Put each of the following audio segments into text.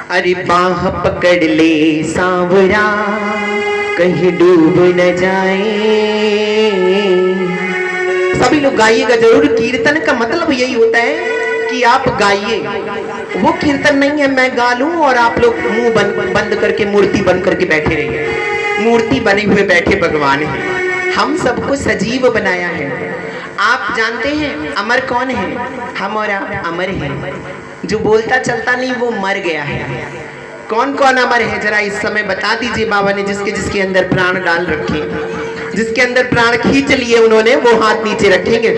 अरे बाह पकड़ ले सांवरा कहीं डूब न जाए। सभी लोग गाइएगा जरूर। कीर्तन का मतलब यही होता है कि आप गाइए। वो कीर्तन नहीं है मैं गा लूं और आप लोग मुंह बंद करके मूर्ति बन करके बैठे रहिए। मूर्ति बने हुए बैठे भगवान है। हम सबको सजीव बनाया है। आप जानते हैं अमर कौन है? हम और आप अमर हैं। जो बोलता चलता नहीं वो मर गया है। कौन कौन अमर है जरा इस समय बता दीजिए बाबा ने जिसके जिसके अंदर प्राण डाल रखे, जिसके अंदर प्राण खींच लिए उन्होंने, वो हाथ नीचे रखेंगे।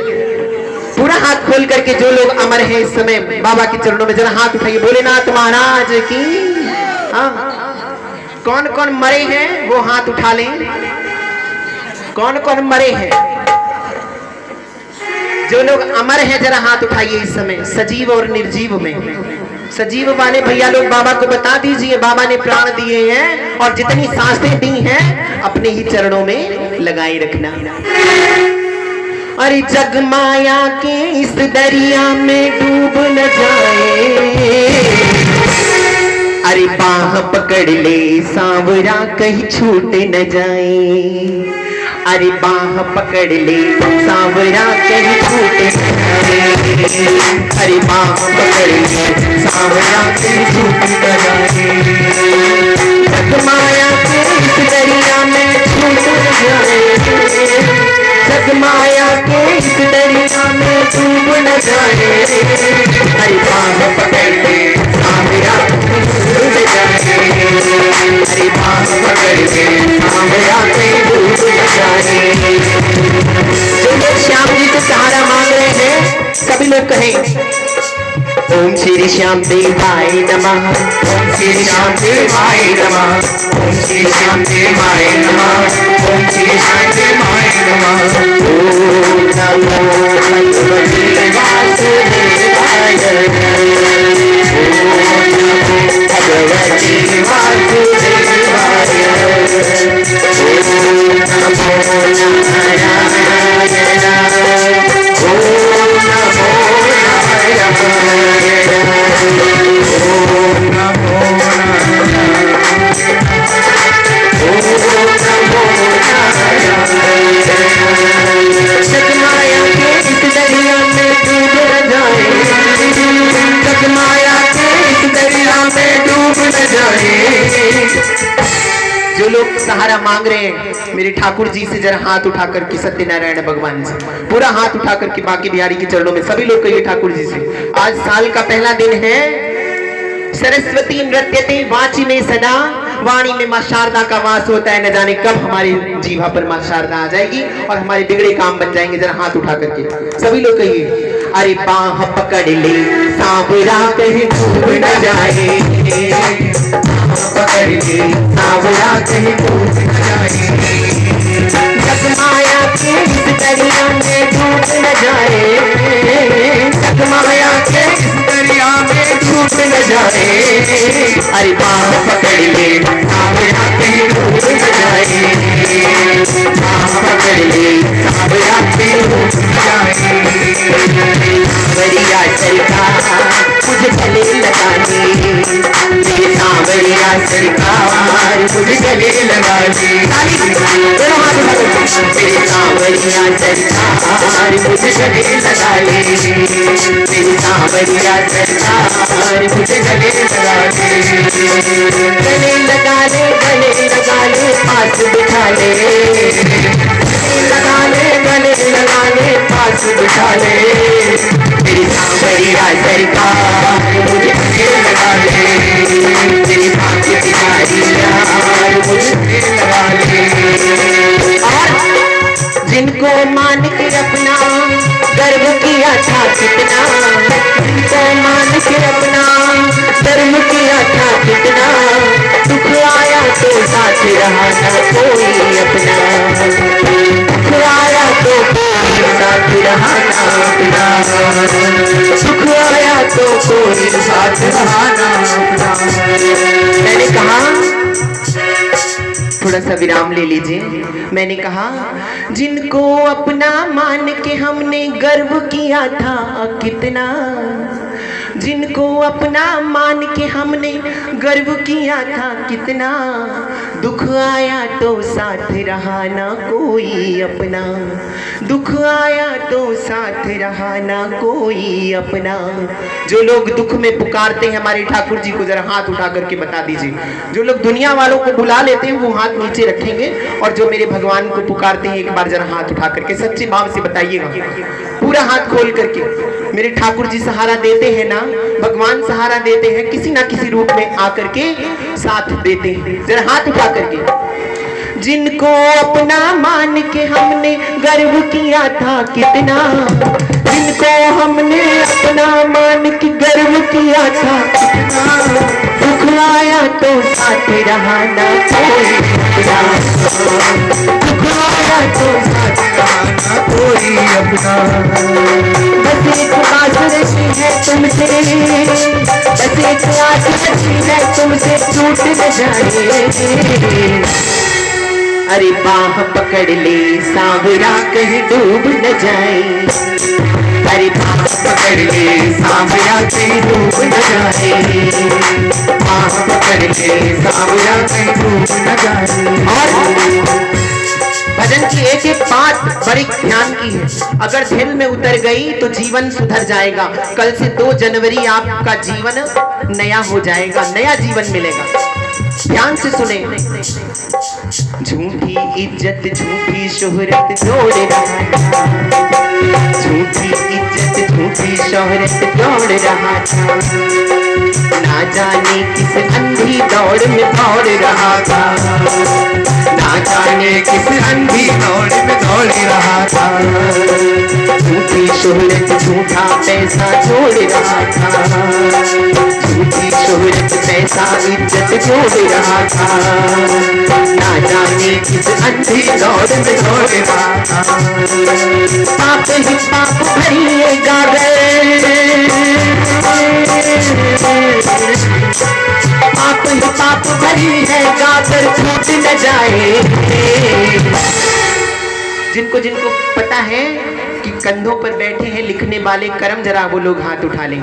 पूरा हाथ खोल करके जो लोग अमर हैं इस समय बाबा के चरणों में जरा हाथ उठाइए। भोलेनाथ महाराज की। हाँ, कौन कौन मरे हैं वो हाथ उठा लें। कौन कौन मरे हैं? जो लोग अमर हैं जरा हाथ उठाइए इस समय, सजीव और निर्जीव में। सजीव वाले भैया लोग बाबा को बता दीजिए बाबा ने प्राण दिए हैं और जितनी सांसें दी हैं अपने ही चरणों में लगाए रखना। अरे जग माया के इस दरिया में डूब न जाए। अरे बाह पकड़ ले सांवरा कहीं छूट न जाए। अरे बाह पकड़ ले सांवरा कहीं छूट न जाए। अरे बाह पकड़ ले सांवरा कहीं छूट न जाए। जग माया के इस दरिया में छूट न जाए। जग माया के इस दरिया में डूब न जाए। अरे बाह पकड़ ले सांवरा कहीं छूट न जाए। अरे बाह पकड़ ले सांवरा कहीं डूब न जाए। जो लोग श्याम जी से सहारा मांग रहे हैं सभी लोग कहें ओम श्री श्याम देवाय नमः। ओम श्री श्याम देवाय नमः। ओम श्री श्याम देवाय नमः। ओम श्री श्याम देवाय नमः। ओम नमो भगवते वासुदेवाय। ओम नमो भगवते वासुदेवाय। ओम नमो नारायण। ओम नमो जो लोग सहारा मांग रहे हैं मेरे ठाकुर जी से जरा हाथ उठा करके सत्यनारायण भगवान से पूरा हाथ उठा करके बाकी बिहारी के चरणों में सभी लोग कहिए ठाकुर जी से आज साल का पहला दिन है। सरस्वती नृत्यते वाची में सदा, वाणी में मां शारदा का वास होता है। न जाने कब हमारे जीवा पर मां शारदा आ जाएगी और हमारे बिगड़े काम बन जाएंगे। जरा हाथ उठा करके सभी लोग कहिए अरे बाह पकड़ ले सांवरा कहीं डूब न जाए। पकड़ ले सांवरा कहीं डूब न जाए। जग माया के इस दरिया में डूब न जाए। जग माया के इस दरिया में डूब न जाए। अरे बाह पकड़ ले सांवरा कहीं डूब न जाए। बाह पकड़ ले सांवरा कहीं डूब न जाए। सांवरिया सरकार मुझे गले लगाने। मेरे सांवरिया सरकार मुझे गले लगाने। मेरे सांवरिया सरकार मुझे गले लगा ले। मेरी सांवरिया सरकार मुझे गले लगा ले। गले लगा ले गले लगा ले पास बिठा ले। लगा ले गले लगा ले पास बिठा ले। मेरी सांवरिया सरकार मुझे गले लगा ले। मेरी बाकी बिहारिया मुझे गले लगा ले। और जिनको मान के अपना गर्व किया था कितना, जिनको मान के अपना गर्व किया था कितना, दुख आया तो साथ रहा ना कोई अपना। दुख आया तो साथ रहा ना अपना। सुख आया तो कोई साथ रहा ना अपना। मैंने कहा थोड़ा सा विराम ले लीजिए। मैंने कहा जिनको अपना मान के हमने गर्व किया था कितना, जिनको जिनको अपना मान के हमने गर्व किया था कितना, दुख आया तो साथ रहा ना कोई अपना, दुख आया तो साथ रहा ना कोई अपना। जो लोग दुख में पुकारते हैं हमारे ठाकुर जी को जरा हाथ उठा करके बता दीजिए। जो लोग दुनिया वालों को बुला लेते हैं वो हाथ नीचे रखेंगे, और जो मेरे भगवान को पुकारते हैं एक बार जरा हाथ उठा करके सच्चे भाव से बताइएगा, पूरा हाथ खोल करके। मेरे ठाकुर जी सहारा देते हैं ना, भगवान सहारा देते हैं, किसी ना किसी रूप में आकर के साथ देते हैं। जरा हाथ उठा करके। जिनको अपना मान के हमने गर्व किया था कितना, जिनको हमने अपना मान के गर्व किया था कितना, दुख आया तो साथ रहा ना कोई अपना, दुख आया तो साथ रहा ना कोई अपना। बस एक बात रही है तुमसे, बस एक बात रही है तुमसे, छूट न जाए। अरे बाह पकड़ ले सांवरा कहीं डूब न जाए, अरे बाह पकड़ ले सांवरा कहीं डूब न जाए, बाह पकड़ ले सांवरा कहीं डूब न जाए। और भजन की एक एक बात बड़ी ध्यान की है, अगर दिल में उतर गई तो जीवन सुधर जाएगा। कल से 2 जनवरी आपका जीवन नया हो जाएगा, नया जीवन मिलेगा। ध्यान से सुने। झूठी इज्जत झूठी शोहरत जोड़ रहा था, झूठी इज्जत झूठी शोहरत जोड़ रहा था, ना जाने किस अंधी दौड़ में दौड़ रहा था, ना जाने किस अंधी दौड़ में दौड़ रहा था। झूठी शोहरत झूठा पैसा जोड़ रहा था, झूठी शोहरत पैसा इज्जत जोड़ रहा था, ना जाने किस अंधी दौड़ में दौड़ रहा था। पाप ही पाप भरिएगा पाप ही पाप भरी है गाकर छूट न जाए। जिनको जिनको पता है कि कंधों पर बैठे हैं लिखने वाले कर्म, जरा वो लोग हाथ उठा लें।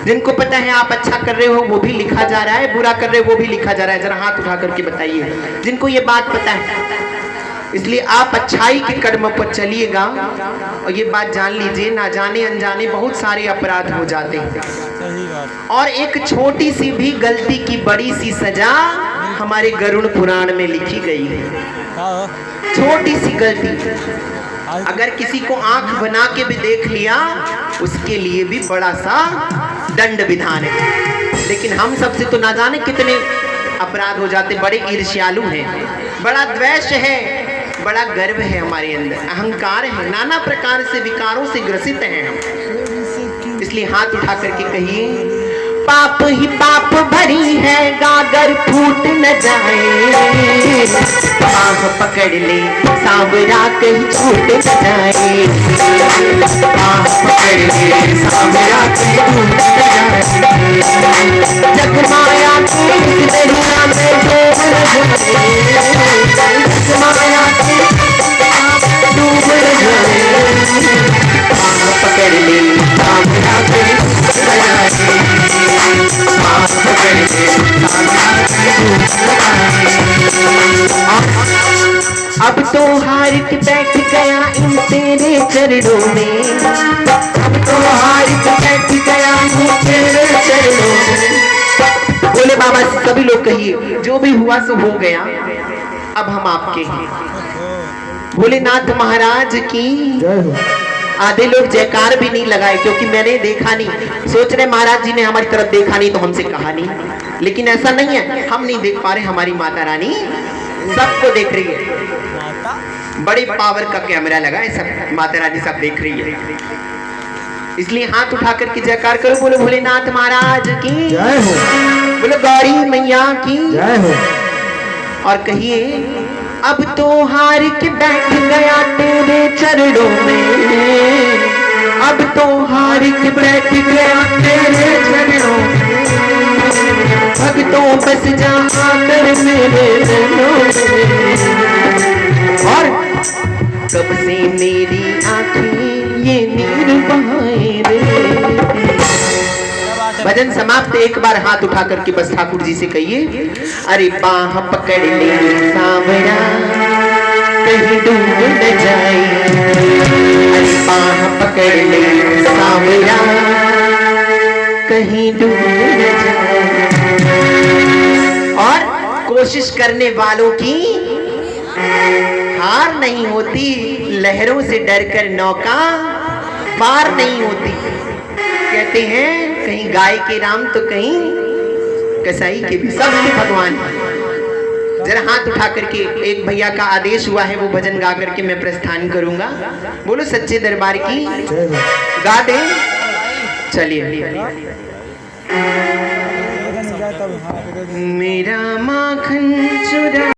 जिनको पता है आप अच्छा कर रहे हो वो भी लिखा जा रहा है, बुरा कर रहे हो वो भी लिखा जा रहा है, जरा हाथ उठा करके बताइए जिनको ये बात पता है। इसलिए आप अच्छाई के कर्म पर चलिएगा, और ये बात जान लीजिए, ना जाने अनजाने बहुत सारे अपराध हो जाते हैं, और एक छोटी सी भी गलती की बड़ी सी सजा हमारे गरुड़ पुराण में लिखी गई है। छोटी सी गलती अगर किसी को आंख बना के भी देख लिया उसके लिए भी बड़ा सा दंड विधान है। लेकिन हम सबसे तो ना जाने कितने अपराध हो जाते, बड़े ईर्ष्यालु हैं, बड़ा द्वेष है, बड़ा गर्व है हमारे अंदर, अहंकार है, नाना प्रकार से विकारों से ग्रसित हैं हम। इसलिए हाथ उठा करके कहिए, पाप ही पाप भरी है गागर फूट न जाए, बाह पकड़ ले सांवरा कहीं छूट न जाए, बाह पकड़ ले सांवरा कहीं छूट न जाए। जग माया की दरिया में डूब न जाए, जग माया की डूब न जाए, बाह पकड़ ले सांवरा कहीं छूट न जाए, बाह पकड़ ले सांवरा कहीं छूट न जाए। अब तो हार के बैठ गया इन तेरे चरणों में, अब तो हार के बैठ गया इन तेरे चरणों में। बोले बाबा सभी लोग कहिए, जो भी हुआ सो हो गया, अब हम आपके हैं। भोलेनाथ महाराज की जय हो। आधे लोग जयकार भी नहीं लगाए क्योंकि मैंने देखा नहीं, सोच रहे महाराज जी ने हमारी तरफ देखा नहीं तो हमसे कहा नहीं, लेकिन ऐसा नहीं है, हम नहीं देख पा रहे, हमारी माता रानी सबको देख रही है। बड़ी पावर का कैमरा लगा है, सब माता रानी सब देख रही है। इसलिए हाथ उठा करके जयकार करो, बोलो भोलेनाथ महाराज की जय हो, बोलो गौरी मैया की जय हो। और कहिए, अब तो हार के बैठ गया तेरे चरणों में, अब तो हार के बैठ गया तेरे चरणों में, भक्तों बस जा कर मेरे दिलों में। और कब से मेरी आंखें ये नीर बहाए रे। भजन समाप्त, एक बार हाथ उठा करके बस ठाकुर जी से कहिए, अरे बाह पकड़ ले सांवरा कहीं डूब न जाए, अरे बाह पकड़ ले सांवरा कहीं डूब न जाए। और कोशिश करने वालों की हार नहीं होती, लहरों से डरकर नौका पार नहीं होती। कहते हैं कहीं गाय के राम तो कहीं कसाई के भी, सबके भगवान। जरा हाथ उठा करके, एक भैया का आदेश हुआ है वो भजन गा करके मैं प्रस्थान करूंगा। बोलो सच्चे दरबार की, गा दे। चलिए। मेरा माखन चुरा